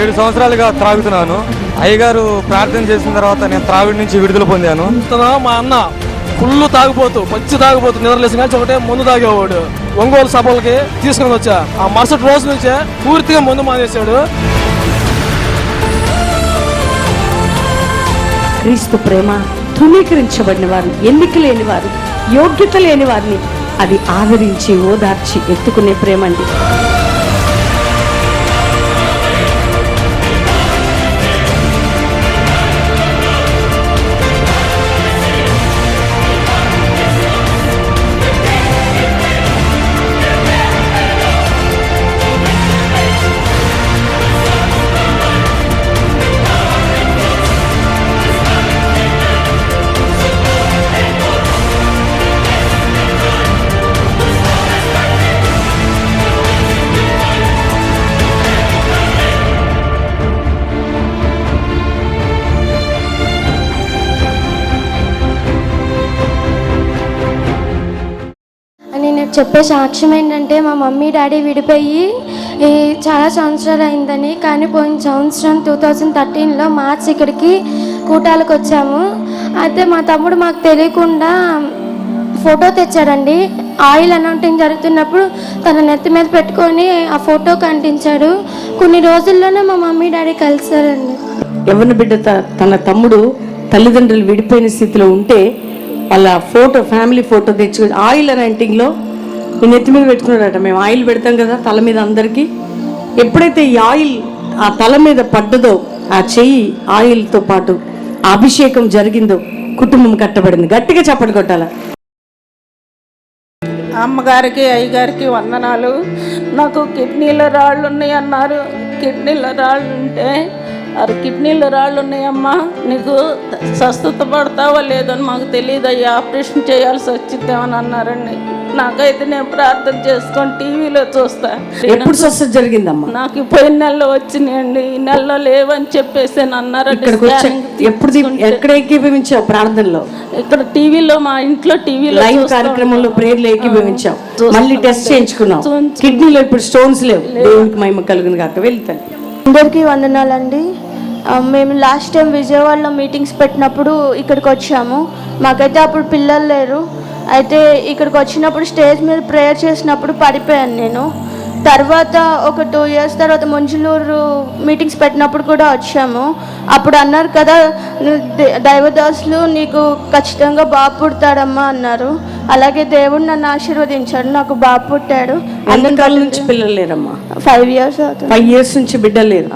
7 సంవత్సరాలుగా త్రాగుతున్నాను. అయ్యగారు ప్రార్థన చేసిన తర్వాత నేను త్రాగుడి నుంచి విడుదల పొందాను. మా అన్న ఫుల్ తాగిపోతూ పచ్చి తాగిపోతూ నిద్రలేసి కానీ ఒకటే మందు తాగేవాడు. ఒంగోలు సభలకి తీసుకుని వచ్చా. ఆ మరుసటి రోజు నుంచే పూర్తిగా మందు మానేశాడు. క్రీస్తు ప్రేమ ధృవీకరించబడిన వారు, ఎన్నిక లేని వారు, యోగ్యత లేని వారిని అది ఆదరించి ఓదార్చి ఎత్తుకునే ప్రేమ అండి. నేను చెప్పే సాక్ష్యం ఏంటంటే, మా మమ్మీ డాడీ విడిపోయి చాలా సంవత్సరాలు అయిందని. కానీ పోయిన సంవత్సరం 2013లో మార్చి ఇక్కడికి కూటాలకు వచ్చాము. అయితే మా తమ్ముడు మాకు తెలియకుండా ఫోటో తెచ్చాడండి. ఆయిల్ అనాయింటింగ్ జరుగుతున్నప్పుడు తన నెత్తి మీద పెట్టుకొని ఆ ఫోటోకి అంటించాడు. కొన్ని రోజుల్లోనే మా మమ్మీ డాడీ కలిసారండి. ఎవరిని బిడ్డ తన తమ్ముడు తల్లిదండ్రులు విడిపోయిన స్థితిలో ఉంటే వాళ్ళ ఫోటో, ఫ్యామిలీ ఫోటో తెచ్చుకొని ఆయిల్ అనాయింటింగ్లో ఈ నెత్తి మీద పెట్టుకున్నాడట. మేము ఆయిల్ పెడతాం కదా తల మీద అందరికీ. ఎప్పుడైతే ఈ ఆయిల్ ఆ తల మీద పడ్డదో, ఆ చెయ్యి ఆయిల్తో పాటు అభిషేకం జరిగిందో కుటుంబం కట్టబడింది. గట్టిగా చప్పటి కొట్టాల. అమ్మగారికి అయ్యగారికి వందనాలు. నాకు కిడ్నీలో రాళ్ళు ఉన్నాయి అన్నారు. కిడ్నీలో రాళ్ళు ఉంటే కిడ్నీలో రాళ్ళు ఉన్నాయమ్మా, నీకు స్వస్థత పడతావో లేదని మాకు తెలియదు అయ్యా, ఆపరేషన్ చేయాల్సి వచ్చిద్దామని అన్నారండి. నాకైతే నేను ప్రార్థన చేసుకొని టీవీలో చూస్తా. ఎప్పుడు స్వస్థత జరిగిందమ్మా? నాకు పోయిన నెలలో వచ్చినాయండి, ఈ నెలలో లేవని చెప్పేసి అన్నారండి. ఎక్కడ ఏకీభవించావు ప్రార్థనలో? ఇక్కడ టీవీలో, మా ఇంట్లో టీవీలో లైవ్ కార్యక్రమంలో ప్రేయర్లో ఏకీభవించావు. మళ్ళీ టెస్ట్ చేయించుకున్నావు. కిడ్నీలో ఇప్పుడు స్టోన్స్ లేవు. దేవునికి మహిమ కలుగును గాక. వెళ్తాను. అందరికీ వందనాలండి. మేము లాస్ట్ టైం విజయవాడలో మీటింగ్స్ పెట్టినప్పుడు ఇక్కడికి వచ్చాము. మాకైతే అప్పుడు పిల్లలు లేరు. అయితే ఇక్కడికి వచ్చినప్పుడు స్టేజ్ మీద ప్రేయర్ చేసినప్పుడు పడిపోయాను నేను. తర్వాత ఒక 2 years తర్వాత ముంజలూరు మీటింగ్స్ పెట్టినప్పుడు కూడా వచ్చాము. అప్పుడు అన్నారు కదా, దైవదాసులు నీకు ఖచ్చితంగా బాబు పుడతాడమ్మా అన్నారు. అలాగే దేవుడు నన్ను ఆశీర్వదించాడు, నాకు బాబు పుట్టాడు. అందుకాల నుంచి పిల్లలు లేరమ్మా? 5 years అవుతుంది. 5 years నుంచి బిడ్డలు లేరు.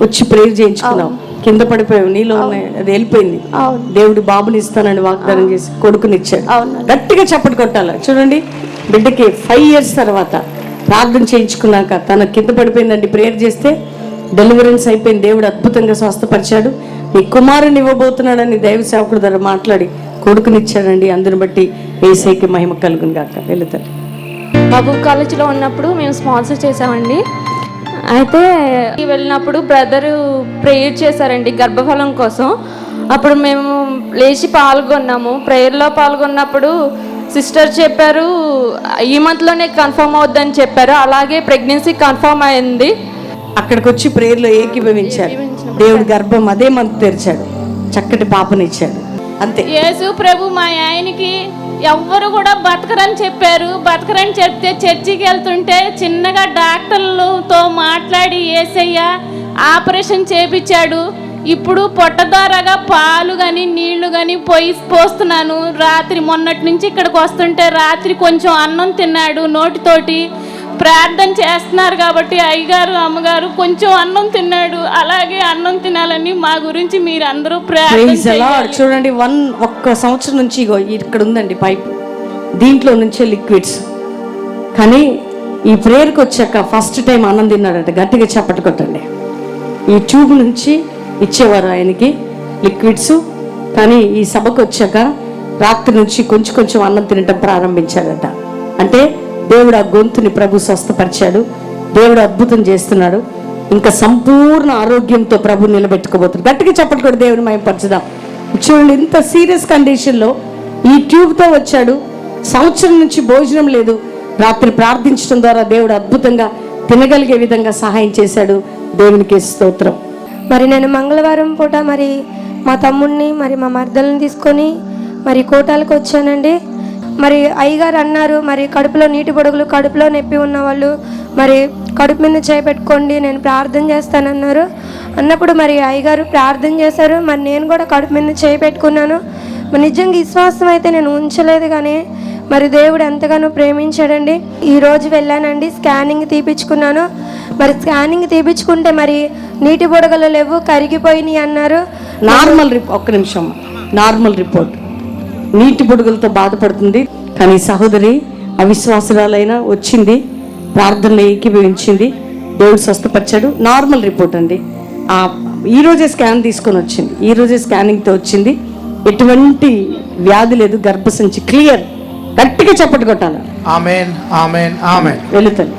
వచ్చి ప్రేయర్ చేయించుకున్నావు, కింద పడిపోయావు, నీలో అది వెళ్ళిపోయింది. దేవుడు బాబుని ఇస్తానని వాగ్దానం చేసి కొడుకునిచ్చాడు. గట్టిగా చప్పటి కొట్టాలి. చూడండి, బిడ్డకి 5 years తర్వాత ప్రార్థన చేయించుకున్నాక తన కింద పడిపోయిందండి. ప్రేయర్ చేస్తే డెలివరెన్స్ అయిపోయింది. దేవుడు అద్భుతంగా స్వస్థపరిచాడు. నీ కుమారుని ఇవ్వబోతున్నాడని దైవ సేవకుడు ద్వారా మాట్లాడి కొడుకునిచ్చాడండి. అందుని బట్టి యేసయ్యకి మహిమ కలుగును గాక. వెళ్తారు. బాబు కాలేజీలో ఉన్నప్పుడు మేము స్పాన్సర్ చేసామండి. అయితే వెళ్ళినప్పుడు బ్రదరు ప్రేయర్ చేశారండి గర్భఫలం కోసం. అప్పుడు మేము లేచి పాల్గొన్నాము. ప్రేయర్లో పాల్గొన్నప్పుడు సిస్టర్ చెప్పారు, ఈ మంత్లోనే కన్ఫర్మ్ అవుద్దని చెప్పారు. అలాగే ప్రెగ్నెన్సీ కన్ఫర్మ్ అయింది. అక్కడికి వచ్చి ప్రేయర్లో ఏకీభవించారు. దేవుడు గర్భం అదే మంత్ తెరిచాడు, చక్కటి పాపనిచ్చాడు. అంతే. యేసు ప్రభు మా ఆయనకి ఎవ్వరు కూడా బతకరని చెప్పారు. బతకరని చెప్తే చర్చికి వెళ్తుంటే చిన్నగా డాక్టర్లతో మాట్లాడి యేసయ్య ఆపరేషన్ చేపించాడు. ఇప్పుడు పొట్ట ద్వారాగా పాలు కానీ నీళ్లు కానీ పోస్తున్నాను. రాత్రి మొన్నటి నుంచి ఇక్కడికి వస్తుంటే రాత్రి కొంచెం అన్నం తిన్నాడు నోటితోటి. ప్రార్థన చేస్తున్నారు కాబట్టి అయ్యగారు అమ్మగారు కొంచెం అన్నం తిన్నాడు. అలాగే అన్నం తినాలని మా గురించి మీరు అందరూ ప్రార్థన చేయాలి. చూడండి, 1 సంవత్సరం నుంచి ఇక్కడ ఉందండి పైప్, దీంట్లో నుంచే లిక్విడ్స్. కానీ ఈ ప్రేయర్కి వచ్చాక ఫస్ట్ టైం అన్నం తిన్నాడట. గట్టిగా చప్పటి కొట్టండి. ఈ ట్యూబ్ నుంచి ఇచ్చేవారు ఆయనకి లిక్విడ్స్. కానీ ఈ సభకు వచ్చాక రాత్రి నుంచి కొంచెం అన్నం తినటం ప్రారంభించాడట. అంటే దేవుడు ఆ గొంతుని ప్రభు స్వస్థపరిచాడు. దేవుడు అద్భుతం చేస్తున్నాడు. ఇంకా సంపూర్ణ ఆరోగ్యంతో ప్రభు నిలబెట్టుకోబోతున్నాడు. గట్టిగా చప్పటి కూడా దేవుని మహిమపరచుదాం. చూడండి, ఇంత సీరియస్ కండిషన్లో ఈ ట్యూబ్తో వచ్చాడు. సంవత్సరం నుంచి భోజనం లేదు. రాత్రి ప్రార్థించడం ద్వారా దేవుడు అద్భుతంగా తినగలిగే విధంగా సహాయం చేశాడు. దేవునికి స్తోత్రం. మరి నేను మంగళవారం పూట మరి మా తమ్ముడిని మరి మా మర్దలను తీసుకొని మరి కోటాలకు వచ్చానండి. మరి అయ్యగారు అన్నారు, మరి కడుపులో నీటి బొడుగులు, కడుపులో నొప్పి ఉన్న వాళ్ళు మరి కడుపు మీద చేపెట్టుకోండి, నేను ప్రార్థన చేస్తానన్నారు. అన్నప్పుడు మరి అయ్యగారు ప్రార్థన చేశారు. మరి నేను కూడా కడుపు మీద చేపెట్టుకున్నాను. మరి నిజంగా విశ్వాసం అయితే నేను ఉంచలేదు, కానీ మరి దేవుడు ఎంతగానో ప్రేమించాడండి. ఈరోజు వెళ్ళానండి, స్కానింగ్ తీపించుకున్నాను. మరి స్కానింగ్ తీపించుకుంటే మరి నీటి బుడగలు లేవు, కరిగిపోయినాయి అన్నారు. ఒక్క నిమిషం, నార్మల్ రిపోర్ట్. నీటి బుడగలతో బాధపడుతుంది, కానీ సహోదరి అవిశ్వాసురాలైనా వచ్చింది, ప్రార్థనలో ఏకీభవించింది, దేవుడు స్వస్థపరిచాడు. నార్మల్ రిపోర్ట్ అండి. ఈరోజే స్కాన్ తీసుకొని వచ్చింది, ఈరోజే స్కానింగ్తో వచ్చింది. ఎటువంటి వ్యాధి లేదు, గర్భసంచి క్లియర్. గట్టిగా చప్పటి కొట్టాలి. ఆమేన్, ఆమేన్, ఆమేన్. వెళుతుంది.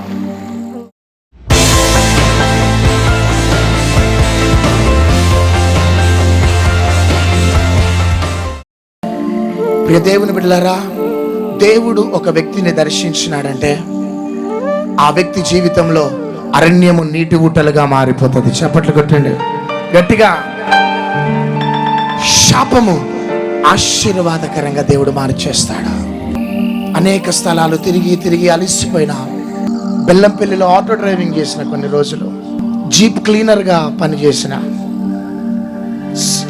ప్రియ దేవుని బిడ్డలారా, దేవుడు ఒక వ్యక్తిని దర్శించినాడంటే ఆ వ్యక్తి జీవితంలో అరణ్యము నీటి ఊటలుగా మారిపోతుంది. చప్పట్లు కొట్టండి గట్టిగా. శాపము ఆశీర్వాదకరంగా దేవుడు మార్చేస్తాడు. అనేక స్థలాలు తిరిగి తిరిగి అలసిపోయినా, బెల్లంపల్లిలో ఆటో డ్రైవింగ్ చేసిన, కొన్ని రోజులు జీప్ క్లీనర్గా పనిచేసిన,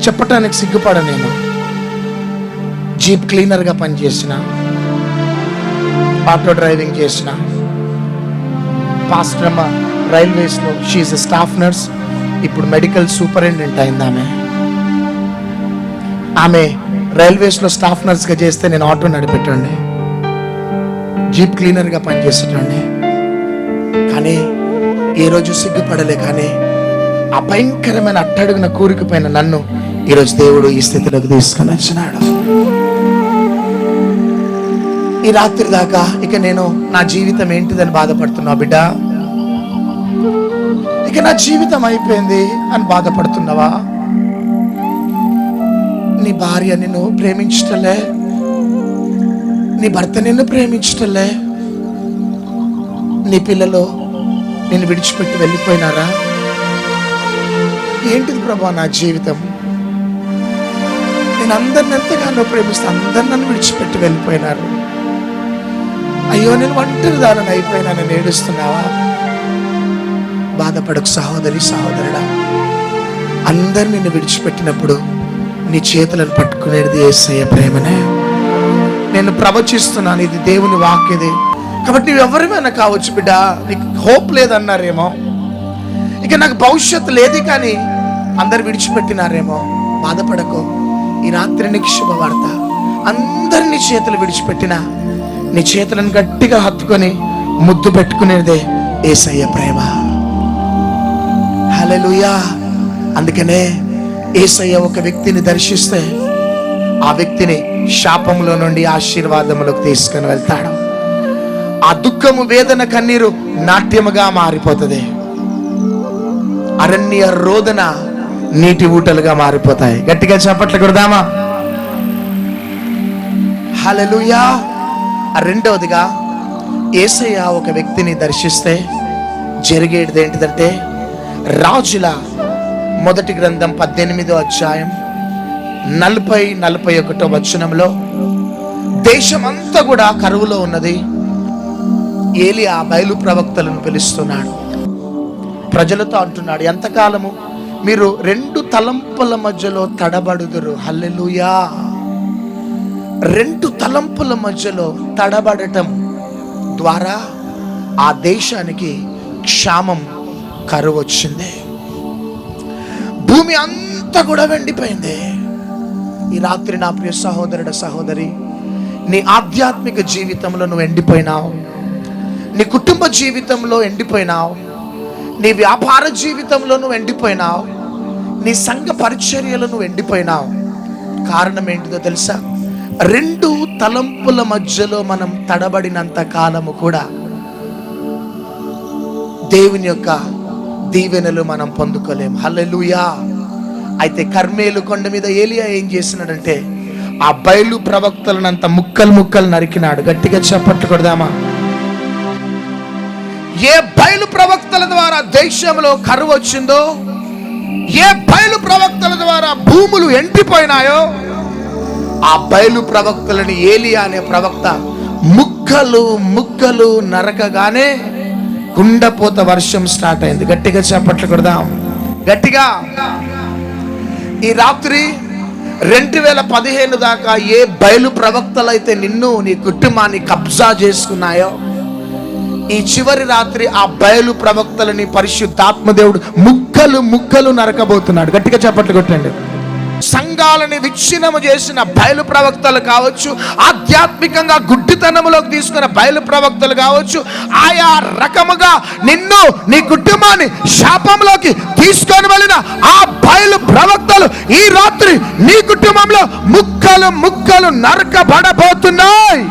చెప్పటానికి సిగ్గుపడ, నేను జీప్ క్లీనర్గా పనిచేసిన, ఆటో డ్రైవింగ్ చేసిన. పాస్టర్ అమ్మ రైల్వేస్లో షీఈస్ ఎ స్టాఫ్ నర్స్, ఇప్పుడు మెడికల్ సూపరింటెండెంట్ అయింది. ఆమె రైల్వేస్లో స్టాఫ్ నర్స్గా చేస్తే నేను ఆటో నడిపెట్టండి, జీప్ క్లీనర్గా పనిచేసేటండి. కానీ ఏ రోజు సిగ్గుపడలే. కానీ ఆ భయంకరమైన అట్టడుగున కూరుకుపోయిన నన్ను ఈరోజు దేవుడు ఈ స్థితిలోకి తీసుకొని వచ్చినాడు. ఈ రాత్రి దాకా ఇక నేను నా జీవితం ఏంటిదని బాధపడుతున్నా బిడ్డ? ఇక నా జీవితం అయిపోయింది అని బాధపడుతున్నావా? నీ భార్య నిన్ను ప్రేమించటలే, నీ భర్త నిన్ను ప్రేమించటలే, నీ పిల్లలు నిన్ను విడిచిపెట్టి వెళ్ళిపోయినారా? ఏంటిది ప్రభా నా జీవితం? నేను అందరిని ఎంతగానో ప్రేమిస్తే అందరు నన్ను విడిచిపెట్టి వెళ్ళిపోయినారు. అయ్యో నేను ఒంటరి దానిని అయిపోయినా, నేను ఏడుస్తున్నావా? బాధపడకు సహోదరి, సహోదరుడా. అందరు నిన్ను విడిచిపెట్టినప్పుడు నీ చేతులను పట్టుకునేది యేసయ్య ప్రేమనే. నేను ప్రవచిస్తున్నాను, ఇది దేవుని వాక్యది. కాబట్టి నువ్వు ఎవరిమైనా కావచ్చు బిడ్డ, నీకు హోప్ లేదన్నారేమో, ఇక నాకు భవిష్యత్తు లేదు, కానీ అందరు విడిచిపెట్టినారేమో. బాధపడకు, ఈ రాత్రి నీకు శుభవార్త. అందరినీ చేతులు విడిచిపెట్టినా నీ చేతులను గట్టిగా హత్తుకొని ముద్దు పెట్టుకునేదే యేసయ్య ప్రేమ. హల్లెలూయా. అందుకనే యేసయ్య ఒక వ్యక్తిని దర్శిస్తే ఆ వ్యక్తిని శాపములో నుండి ఆశీర్వాదములోకి తీసుకొని వెళ్తాడు. ఆ దుఃఖము, వేదన, కన్నీరు నాట్యముగా మారిపోతుంది. అరణ్య రోదన నీటి ఊటలుగా మారిపోతాయి. గట్టిగా చప్పట్లు కొడదామా? హల్లెలూయా. రెండవదిగా యేసయ్య ఒక వ్యక్తిని దర్శిస్తే జరిగేది ఏంటిదంటే, రాజుల మొదటి గ్రంథం 18వ అధ్యాయం 40-41 వచనంలో దేశమంతా కూడా కరువులో ఉన్నది. ఏలియా బయలు ప్రవక్తలను పిలుస్తున్నాడు, ప్రజలతో అంటున్నాడు, ఎంతకాలము మీరు 2 తలంపుల మధ్యలో తడబడుదురు? హల్లెలూయా. 2 తలంపుల మధ్యలో తడబడటం ద్వారా ఆ దేశానికి క్షామం, కరువు వచ్చింది. భూమి అంతా కూడా వెండిపోయింది. ఈ రాత్రి నా ప్రియ సహోదరుడు, సహోదరి, నీ ఆధ్యాత్మిక జీవితంలో నువ్వు ఎండిపోయినావు, నీ కుటుంబ జీవితంలో ఎండిపోయినావు, నీ వ్యాపార జీవితంలో నువ్వు ఎండిపోయినావు, నీ సంఘ పరిచర్యలో నువ్వు ఎండిపోయినావు. కారణం ఏంటిదో తెలుసా? 2 తలంపుల మధ్యలో మనం తడబడినంత కాలము కూడా దేవుని యొక్క దీవెనలు మనం పొందుకోలేము. హల్లెలూయా. అయితే కర్మేలు కొండ మీద ఏలియా ఏం చేసినాడంటే, ఆ బయలు ప్రవక్తలనంత ముక్కలు ముక్కలు నరికినాడు. గట్టిగా చప్పట్లు కొడదామా? ఏ బయలు ప్రవక్తల ద్వారా దేశంలో కరువు వచ్చిందో, ఏ బయలు ప్రవక్తల ద్వారా భూములు ఎండిపోయినాయో, ఆ బయలు ప్రవక్తలని ఏలియా అనే ప్రవక్త ముక్కలు ముక్కలు నరకగానే కుండపోత వర్షం స్టార్ట్ అయింది. గట్టిగా చప్పట్లు కొడదాం, గట్టిగా. ఈ రాత్రి 2015 దాకా ఏ బయలు ప్రవక్తలు అయితే నిన్ను నీ కుటుంబాన్ని కబ్జా చేసుకున్నాయో, ఈ చివరి రాత్రి ఆ బయలు ప్రవక్తలని పరిశుద్ధాత్మదేవుడు ముక్కలు ముక్కలు నరకబోతున్నాడు. గట్టిగా చప్పట్లు కొట్టండి. సంఘాలని విచ్ఛిన్నము చేసిన బయలు ప్రవక్తలు కావచ్చు, ఆధ్యాత్మికంగా గుడ్డితనములోకి తీసుకున్న బయలు ప్రవక్తలు కావచ్చు, ఆయా రకముగా నిన్ను నీ కుటుంబాన్ని శాపంలోకి తీసుకొని వెళ్ళిన ఆ బయలు ప్రవక్తలు ఈ రాత్రి నీ కుటుంబంలో ముక్కలు ముక్కలు నరకబడబోతున్నాయి.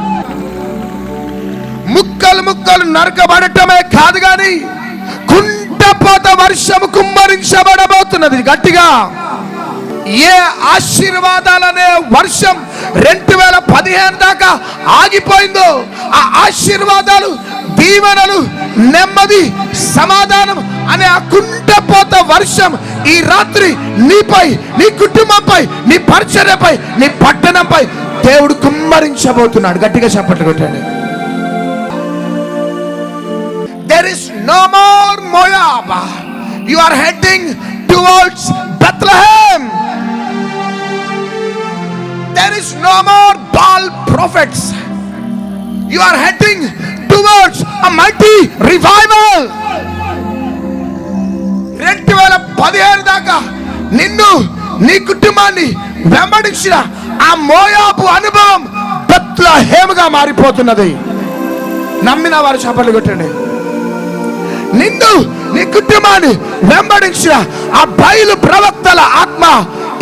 ముక్కలు ముక్కలు నరకబడటమే కాదు కానీ కుండపోత వర్షము కుమ్మరించబడబోతున్నది. గట్టిగా. ఏ ఆశీర్వాదాలనే వర్షం 2015 దాకా ఆగిపోయిందో, ఆ ఆశీర్వాదాలు, దీవెనలు, నెమ్మది, సమాధానం అనే ఆ కుండపోత వర్షం ఈ రాత్రి నీపై, నీ కుటుంబంపై, నీ పరిచర్యపై, నీ పట్టణంపై దేవుడు కుమ్మరించబోతున్నాడు. గట్టిగా చప్పట్లు కొట్టండి. There is no more Moab. You are heading towards Bethlehem. There is no more Baal prophets. You are heading towards a mighty revival. 2015 దాకా నిన్ను నీ కుటుంబాన్ని వెంబడించిన ఆ మోయాబు అనుభవం బెత్లెహేముగా మారిపోతున్నది. నమ్మిన వారు చప్పట్లు కొట్టండి. నిన్ను నీ కుటుంబాన్ని వెంబడించిన ఆ బయలు ప్రవక్తల ఆత్మ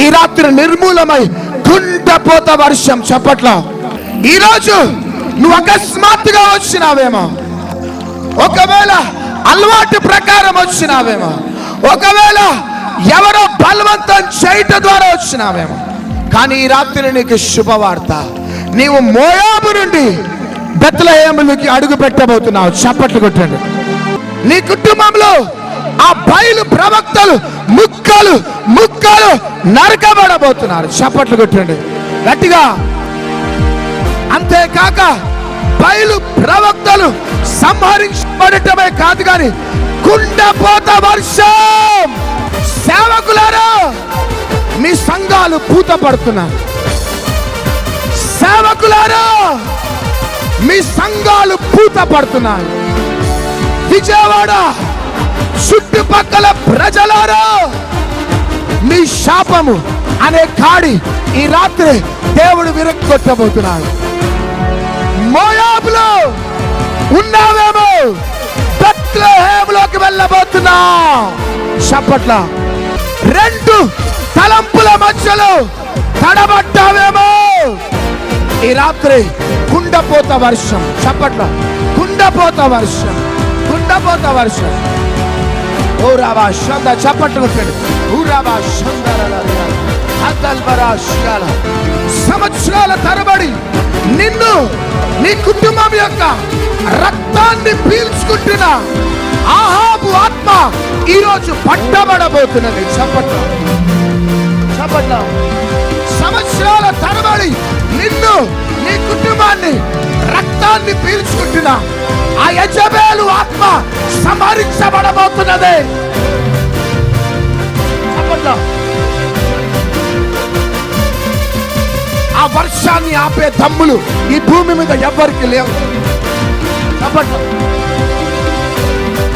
ఈ రాత్రి నిర్మూలమై కుండపోత వర్షం. చప్పట్ల. ఈరోజు నువ్వు అకస్మాత్తుగా వచ్చినావేమో, ఒకవేళ అలవాటు ప్రకారం వచ్చినావేమో, ఒకవేళ ఎవరో బలవంతం చేయటం ద్వారా వచ్చినావేమో, కానీ ఈ రాత్రి నీకు శుభవార్త. నీవు మోయాబు నుండి బెత్లెహేములోకి అడుగు పెట్టబోతున్నావు. చప్పట్లు కొట్టండి. నీ కుటుంబంలో ఆ బయలు ప్రవక్తలు ముక్కలు ముక్కలు నరకబడబోతున్నారు. చప్పట్లు కొట్టండి గట్టిగా. అంతేకాక బయలు ప్రవక్తలు సంహరించబడటమే కాదు కానీ కుండపోత వర్షం. సేవకులారా, మీ సంఘాలు పూత పడుతున్నారు. సేవకులారా, మీ సంఘాలు పూత పడుతున్నారు. విజయవాడ చుట్టుపక్కల ప్రజలారా, మీ శాపము అనే కాడి ఈ రాత్రి దేవుడు విరగొట్టబోతున్నాడు. మోయాబులో ఉన్నావేమో, బెత్లెహేములోకి వెళ్ళబోతున్నా. చప్పట్ల. 2 తలంపుల మధ్యలో తడబడ్డావేమో, ఈ రాత్రి కుండపోత వర్షం. చప్పట్ల. కుండపోత వర్షం, కుండపోత వర్షం. ఓ రావా శంద. చప్పట్లు కొట్టండి. ఓ రావా సంవత్సరాల తరబడి నిన్ను, నీ కుటుంబం యొక్క రక్తాన్ని పీల్చుకుంటున్న ఆహాబు ఆత్మ ఈరోజు పట్టబడబోతున్నది. చప్పట్లు, చప్పట్లు. సంవత్సరాల తరబడి నిన్ను, నీ కుటుంబాన్ని రక్తాన్ని పీల్చుకుంటున్న ఆ యెజబెలు ఆత్మ సంహరించబడబోతున్నది. ఆ వర్షాన్ని ఆపే దమ్ములు ఈ భూమి మీద ఎవ్వరికి లేవు. చప్పట్లు.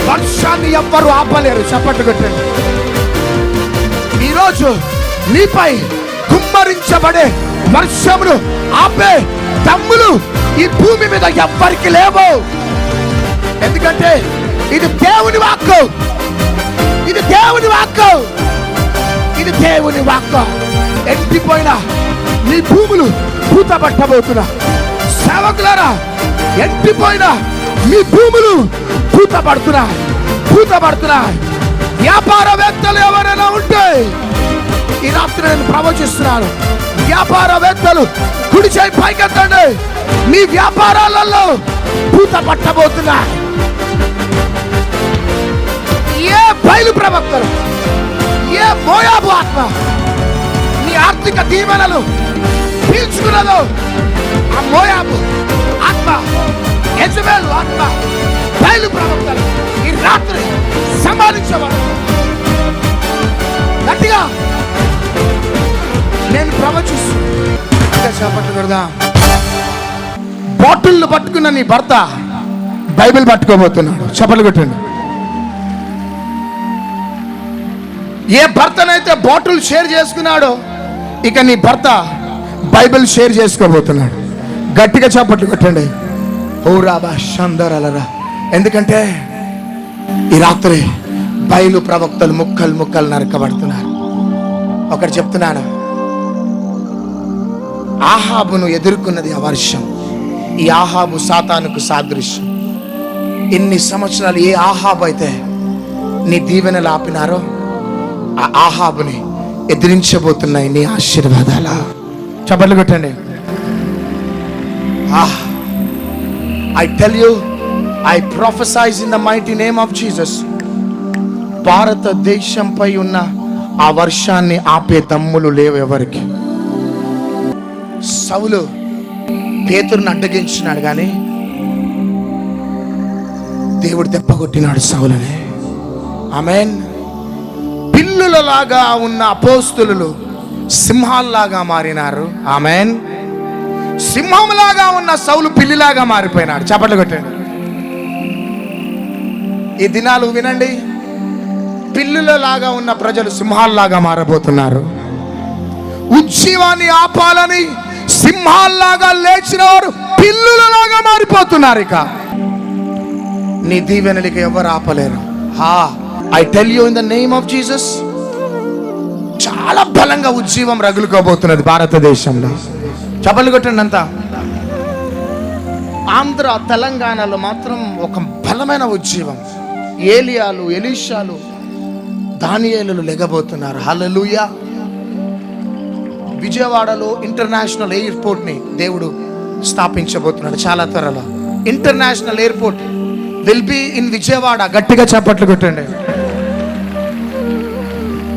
వర్షాన్ని ఎవ్వరు ఆపలేరు. చప్పట్లు కొట్టండి. ఈరోజు నీపై కుమ్మరించబడే వర్షమును ఆపే దమ్ములు ఈ భూమి మీద ఎవ్వరికి లేవు. ఎందుకంటే ఇది దేవుని వాక్కు, ఇది దేవుని వాక్కు, ఇది దేవుని వాక్కు. ఎండిపోయిన నీ భూములు పూత పట్టబోతున్నా. సేవకులారా, ఎండిపోయిన మీ భూములు పూత పడుతున్నా, పూత పడుతున్నా. వ్యాపారవేత్తలు ఎవరైనా ఉంటే ఈ రాత్రి నేను ప్రవచిస్తున్నాను. వ్యాపారవేత్తలు కుడి చేయి పైకెత్తండి. మీ వ్యాపారాలలో పూత పట్టబోతున్నా. బయలు ప్రవక్తలు, ఏ మోయాబు ఆత్మ నీ ఆర్థిక దీవెనలు పీల్చుకున్నదో ఆ మోయాబు ఆత్మ, యెజబెలు ఆత్మ, బయలు ప్రవక్తలు ఈ రాత్రి సంపాదించేవాడు. గట్టిగా నేను ప్రవచిస్తున్నా, చేపట్టు కదా. బాటిల్ పట్టుకున్న నీ భర్త బైబిల్ పట్టుకోబోతున్నాడు. చప్పట్లు కొట్టండి. ఏ భర్తనైతే బాటిల్ షేర్ చేసుకున్నాడో ఇక నీ భర్త బైబిల్ షేర్ చేసుకోబోతున్నాడు. గట్టిగా చప్పట్లు కొట్టండి. ఓ రాబా షందరలరా. ఎందుకంటే ఈ రాత్రి బయలు ప్రవక్తలు ముక్కలు ముక్కలు నరకబడుతున్నారు. ఒకటి చెప్తున్నాను, ఆహాబును ఎదుర్కొన్నది ఆ వర్షం. ఈ ఆహాబు సాతానుకు సాదృశ్యం. ఇన్ని సంవత్సరాలు ఏ ఆహాబు అయితే నీ దీవెనలు ఆపినారో ఆ ఆహాబుని ఎదిరించబోతున్నాయి నీ ఆశీర్వాదాల. చప్పట్లు కొట్టండి. I tell you, I prophesize in the mighty name of Jesus. భారతదేశంపై ఉన్న ఆ వర్షాన్ని ఆపే దమ్ములు లేవు ఎవరికి. సౌలు పేతురుని అడ్డగించినాడు కానీ దేవుడు దెబ్బ కొట్టినాడు సౌలుని. ఆమేన్. పిల్లులలాగా ఉన్న అపోస్తులు సింహాల్లాగా మారినారు. ఆమేన్. సింహంలాగా ఉన్న సౌలు పిల్లిలాగా మారిపోయినాడు. చప్పట్లు కొట్టండి. ఈ దినాలు వినండి, పిల్లులలాగా ఉన్న ప్రజలు సింహాల్లాగా మారబోతున్నారు. ఉజ్జీవాన్ని ఆపాలని సింహాల్లాగా లేచిన వారు పిల్లులలాగా మారిపోతున్నారు. ఇక నీ దీవెనలిక ఎవరు ఆపలేరు. I tell you in the name of Jesus, చాలా బలంగా ఉజ్జీవం రగులుకోబోతున్నది భారతదేశంలో. చప్పట్లు కొట్టండి అంతా. ఆంధ్ర తెలంగాణలో మాత్రం ఒక బలమైన ఉజ్జీవం. ఏలియాలు, ఎలీషాలు, దానియేలులు లెగబోతున్నారు. హల్లెలూయా. విజయవాడలో ఇంటర్నేషనల్ ఎయిర్పోర్ట్ ని దేవుడు స్థాపించబోతున్నాడు చాలా త్వరలో. International airport will be in Vijayawada. గట్టిగా చప్పట్లు కొట్టండి.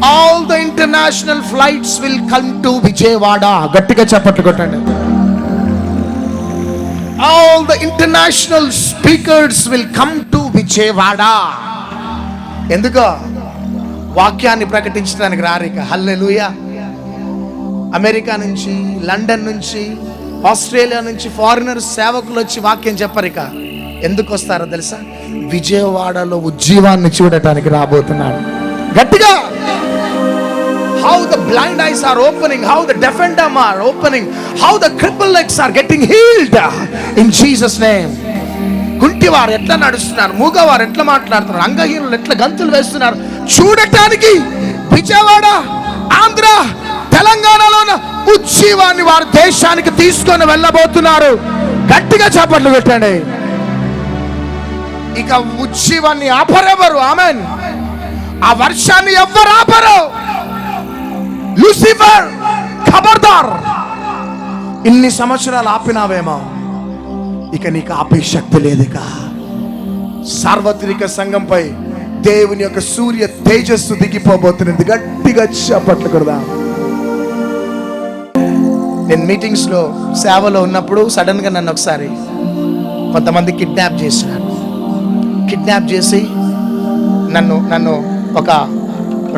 All the international flights will come to Vijayawada. గట్టిగా చప్పట్లు కొట్టండి. All the international speakers will come to Vijayawada. ఎందుకో వాక్యాన్ని ప్రకటించడానికి రారిక. హల్లెలూయా. అమెరికా నుంచి, లండన్ నుంచి, ఆస్ట్రేలియా నుంచి ఫారినర్స్ సేవకులు వచ్చి వాక్యం చెప్పరిక. ఎందుకు వస్తారో తెలుసా? విజయవాడలో ఉజ్జీవాన్ని చూడటానికి రాబోతున్నాడు. గట్టిగా. How the blind eyes are opening, how the deaf and dumb are opening, how the crippled legs are getting healed in Jesus name. కుంటివారు ఎట్లా నడుస్తున్నారు, మూగవారు ఎట్లా మాట్లాడుతున్నారు, అంగహీనులు ఎట్లా గంతులు వేస్తున్నారు చూడటానికి విజయవాడ, ఆంధ్ర, తెలంగాణలో ఉజ్జీవాన్ని వారు దేశానికి తీసుకొని వెళ్ళబోతున్నారు. గట్టిగా చప్పట్లు పెట్టండి. ఇక ఉజ్జీవాన్ని ఆపరెవరు. ఆమెన్. ఆ వర్షాన్ని ఎవ్వరు ఆపరు. లూసిఫర్ ఖబర్దార్. ఇన్ని సంవత్సరాలు ఆపినావేమో, ఇక నీకు ఆపే శక్తి లేదు. ఇక సార్వత్రిక సంఘంపై దేవుని యొక్క సూర్య తేజస్సు దిగిపోబోతున్నది. గట్టిగా చప్పట్లు కొడదాం. నేను మీటింగ్స్ లో సేవలో ఉన్నప్పుడు సడన్ గా నన్ను ఒకసారి కొంతమంది కిడ్నాప్ చేసినారు. కిడ్నాప్ చేసి నన్ను ఒక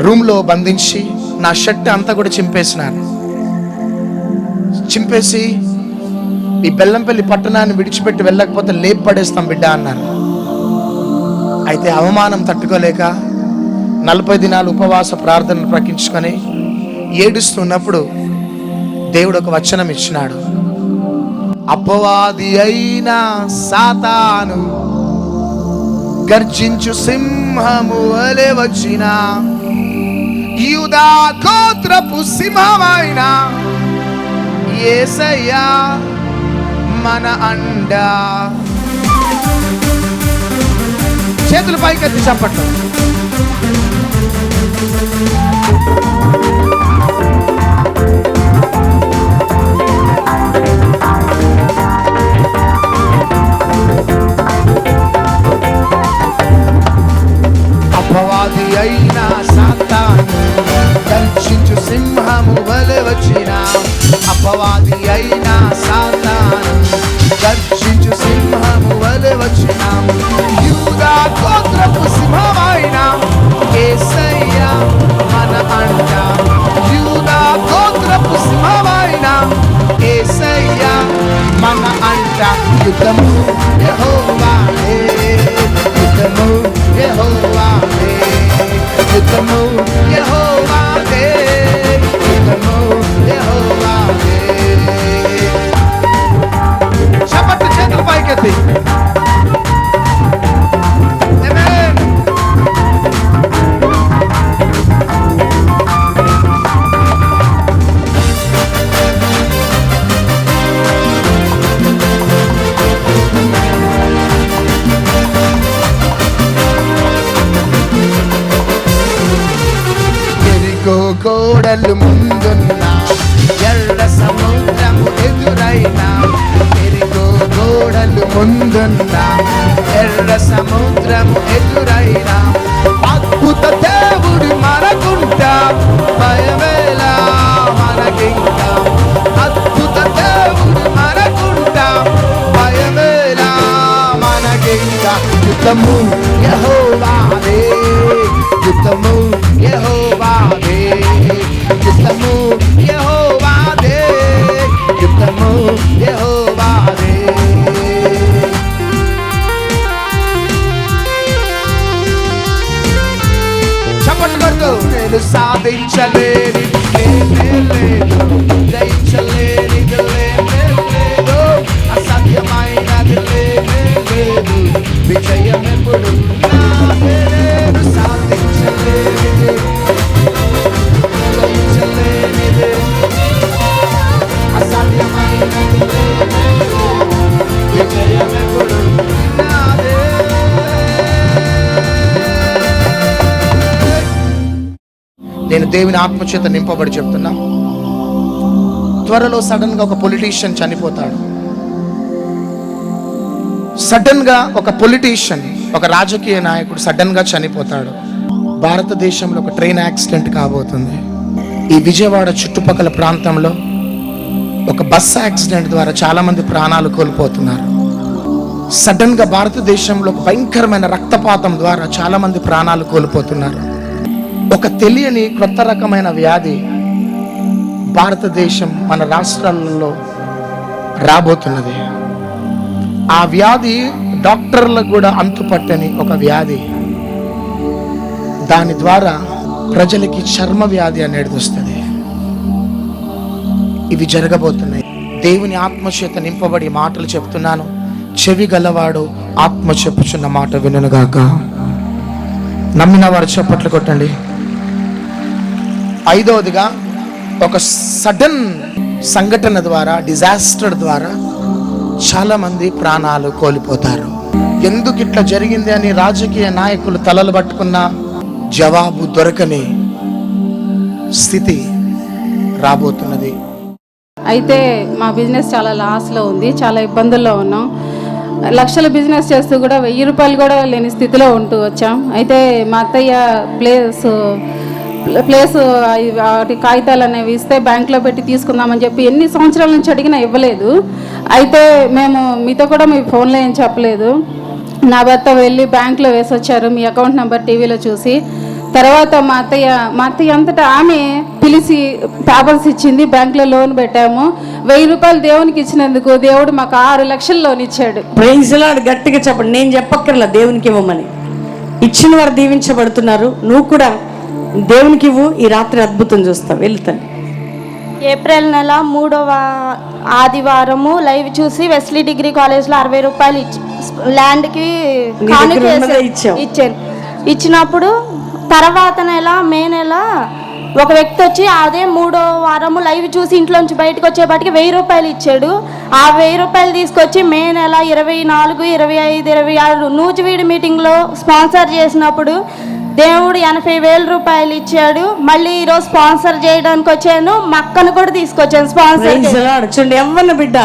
రూమ్ లో బంధించి నా షర్ట్ అంతా కూడా చింపేసినారు. చింపేసి ఈ బెల్లంపల్లి పట్టణాన్ని విడిచిపెట్టి వెళ్ళకపోతే లేపు పడేస్తాం బిడ్డ అన్నారు. అయితే అవమానం తట్టుకోలేక 40 దినాలు ఉపవాస ప్రార్థనలు ప్రకటించుకొని ఏడుస్తున్నప్పుడు దేవుడు ఒక వచనం ఇచ్చినాడు. అపవాది అయిన సాతాను గర్జించు సింహము వలె వచ్చిన, యూదా గోత్రపు సింహమైన యేసయ్యా మన అండా. చేతులు పైకెత్తి చప్పట్లు. అపవాది అయిన సాతాను దర్శించు సింహము వలె వచ్చిన, అపవాది అయిన సాతాను దర్శించు సింహము వలె వచ్చిన, యూదా గోత్రపు సింహమైన యేసయ్య మన అంట, యూదా గోత్రపు సింహమైన యేసయ్య మన అంట. యుద్ధము యెహోవాదే, యుద్ధము యెహోవాదే, యుద్ధము యెహోవాదే, యుద్ధము యెహోవాదే. చప్పట్లు చేతులు పైకెత్తి. ఆమేన్. గోడలు ముందున్న ఎర్ర సముద్రము ఎదురైనా, ఎరుగో గోడలు ముందున్న ఎర్ర సముద్రము ఎదురైనా, అద్భుత దేవుడు మనకుంటా భయమేలా మనకింకా, అద్భుత దేవుడు మనకుంటా భయమేలా మనకింకా. యుద్ధము యెహోవాదే, యుద్ధము యెహోవాదే, యుద్ధము యెహోవాదే, యుద్ధము యెహోవాదే. చప్పట్లు కొడుతూ నేను సాధించలేనిది లేనే లేదు, జయించలేనిది లేనే లేదు, అసాధ్యమైనది లేనే లేదు, విజయం ఎప్పుడు నాదే. నేను సాధించలేనిది జయించలేనిది, అసాధ్యమైనది లేనే లేదు, విజయం ఎప్పుడు నాదే. నేను దేవుని ఆత్మచేత నింపబడి చెప్తున్నా, త్వరలో సడన్ గా ఒక పొలిటీషియన్ చనిపోతాడు. సడన్ గా ఒక పొలిటీషియన్, ఒక రాజకీయ నాయకుడు సడన్ గా చనిపోతాడు. భారతదేశంలో ఒక ట్రైన్ యాక్సిడెంట్ కాబోతుంది. ఈ విజయవాడ చుట్టుపక్కల ప్రాంతంలో ఒక బస్ యాక్సిడెంట్ ద్వారా చాలా మంది ప్రాణాలు కోల్పోతున్నారు. సడన్ గా భారతదేశంలో ఒక భయంకరమైన రక్తపాతం ద్వారా చాలా మంది ప్రాణాలు కోల్పోతున్నారు. ఒక తెలియని కొత్త రకమైన వ్యాధి భారతదేశం మన రాష్ట్రాలలో రాబోతున్నది. ఆ వ్యాధి డాక్టర్లకు కూడా అంతుపట్టని ఒక వ్యాధి. దాని ద్వారా ప్రజలకి చర్మ వ్యాధి అనేది వస్తుంది. ఇవి జరగబోతున్నాయి. దేవుని ఆత్మచేత నింపబడి మాటలు చెప్తున్నాను. చెవి గలవాడు ఆత్మ చెప్పుచున్న మాట వినుగాక. నమ్మిన వారు చప్పట్లు కొట్టండి. ఐదవదిగా, ఒక సడన్ సంఘటన ద్వారా, డిజాస్టర్ ద్వారా చాలా మంది ప్రాణాలు కోల్పోతారు. ఎందుకు ఇట్లా జరిగింది అని రాజకీయ నాయకులు తలలు పట్టుకున్న జవాబు దొరకని స్థితి రాబోతున్నది. అయితే మా బిజినెస్ చాలా లాస్లో ఉంది, చాలా ఇబ్బందుల్లో ఉన్నాం. లక్షల బిజినెస్ చేస్తూ కూడా 1000 రూపాయలు కూడా లేని స్థితిలో ఉంటూ వచ్చాం. అయితే మా అత్తయ్య ప్లేస్ వాటి కాగితాలు అనేవి ఇస్తే బ్యాంకులో పెట్టి తీసుకుందామని చెప్పి ఎన్ని సంవత్సరాల నుంచి అడిగినా ఇవ్వలేదు. అయితే మేము మీతో కూడా మీ ఫోన్లో ఏం చెప్పలేదు. నా భర్త వెళ్ళి బ్యాంకులో వేసి వచ్చారు మీ అకౌంట్ నెంబర్ టీవీలో చూసి. తర్వాత మా అత్తయ్య అంతటా ఆమె పిలిచి పేపర్స్ ఇచ్చింది. బ్యాంకులో లోన్ పెట్టాము. 1000 రూపాయలు దేవునికి ఇచ్చినందుకు దేవుడు మాకు 6 లక్షల లోన్ ఇచ్చాడు. Praise Lord. గట్టిగా చెప్పండి. నేను చెప్పక్కర్లా, దేవునికి ఇవ్వమని. ఇచ్చిన వారు దీవించబడుతున్నారు. నువ్వు కూడా దేవునికి ఇవ్వు. ఈ రాత్రి అద్భుతం చూస్తావు. వెళ్తాను. ఏప్రిల్ నెల 3వ ఆదివారము లైవ్ చూసి వెస్లీ డిగ్రీ కాలేజ్లో 60 రూపాయలు ల్యాండ్కి ఇచ్చాను. ఇచ్చినప్పుడు తర్వాత నెల మే నెల ఒక వ్యక్తి వచ్చి అదే 3వ వారము లైవ్ చూసి ఇంట్లోంచి బయటకు వచ్చేపాటికి 1000 రూపాయలు ఇచ్చాడు. ఆ 1000 రూపాయలు తీసుకొచ్చి మే నెల 24, 25, 26 నూజివీడు మీటింగ్లో స్పాన్సర్ చేసినప్పుడు దేవుడు 80,000 రూపాయలు ఇచ్చాడు. మళ్ళీ ఈరోజు స్పాన్సర్ చేయడానికి వచ్చాను. మా అక్కను కూడా తీసుకొచ్చాను స్పాన్సర్. చూడండి, యవ్వన బిడ్డ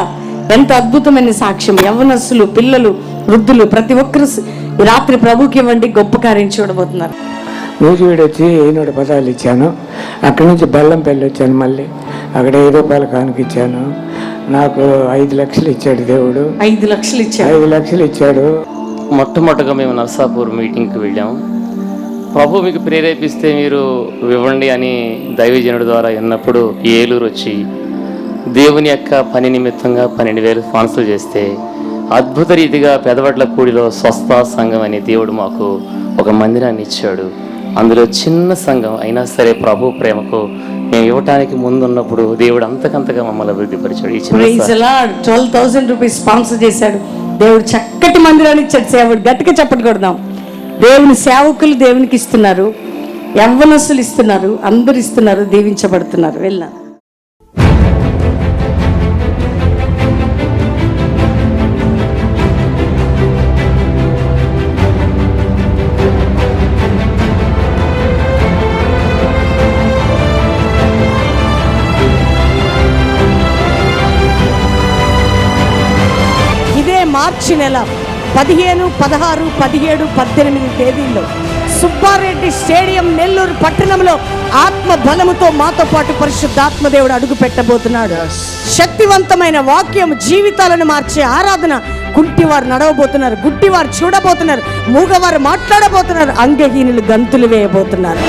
ఎంత అద్భుతమైన సాక్ష్యం. యవ్వనస్తులు, పిల్లలు, వృద్ధులు ప్రతి ఒక్కరు రాత్రి ప్రభుకి ఇవ్వండి. గొప్ప కార్యం చూడబోతున్నారు. నూజివీడు వచ్చి 700 పదాలు ఇచ్చాను. అక్కడి నుంచి బెల్లంపల్లి వచ్చాను. మళ్ళీ అక్కడ 5 రూపాయల కానుక ఇచ్చాను. నాకు 5 లక్షలు ఇచ్చాడు దేవుడు. 5 లక్షలు ఇచ్చాడు. 5 లక్షలు ఇచ్చాడు. మొట్టమొదటిగా మేము నర్సాపూర్ మీటింగ్కి వెళ్ళాము. ప్రభు మీకు ప్రేరేపిస్తే మీరు ఇవ్వండి అని దైవజనుడి ద్వారా విన్నప్పుడు ఏలూరు వచ్చి దేవుని యొక్క పని నిమిత్తంగా 12,000 స్పాన్సర్ చేస్తే అద్భుత రీతిగా పెదవడ్ల కూడిలో స్వస్థ సంఘం అనే దేవుడు మాకు ఒక మందిరాన్ని ఇచ్చాడు. అందులో చిన్న సంఘం అయినా సరే ప్రభు ప్రేమకు మేము ఇవ్వటానికి ముందున్నప్పుడు దేవుడు అంతకంతగా మమ్మల్ని అభివృద్ధిపరిచాడు. ఈ చిన్న 12,000 రూపీస్ స్పాన్సర్ చేశాడు దేవుడు. చక్కటి మందిరాన్ని ఇచ్చాడు. సేవకుడు గట్టిగా చప్పట్లు కొడదాం. దేవుని సేవకులు దేవునికి ఇస్తున్నారు, యవ్వనస్తులు ఇస్తున్నారు, అందరు ఇస్తున్నారు, దీవించబడుతున్నారు. వెళ్ళాం. ఇదే మార్చి నెల 15, 16, 17, 18 తేదీల్లో సుబ్బారెడ్డి స్టేడియం నెల్లూరు పట్టణంలో ఆత్మ బలముతో మాతో పాటు పరిశుద్ధాత్మ దేవుడు అడుగు పెట్టబోతున్నాడు. శక్తివంతమైన వాక్యం జీవితాలను మార్చే ఆరాధన. కుంటివారు నడవబోతున్నారు, గుడ్డివారు చూడబోతున్నారు, మూగవారు మాట్లాడబోతున్నారు, అంగహీనులు గంతులు వేయబోతున్నారు.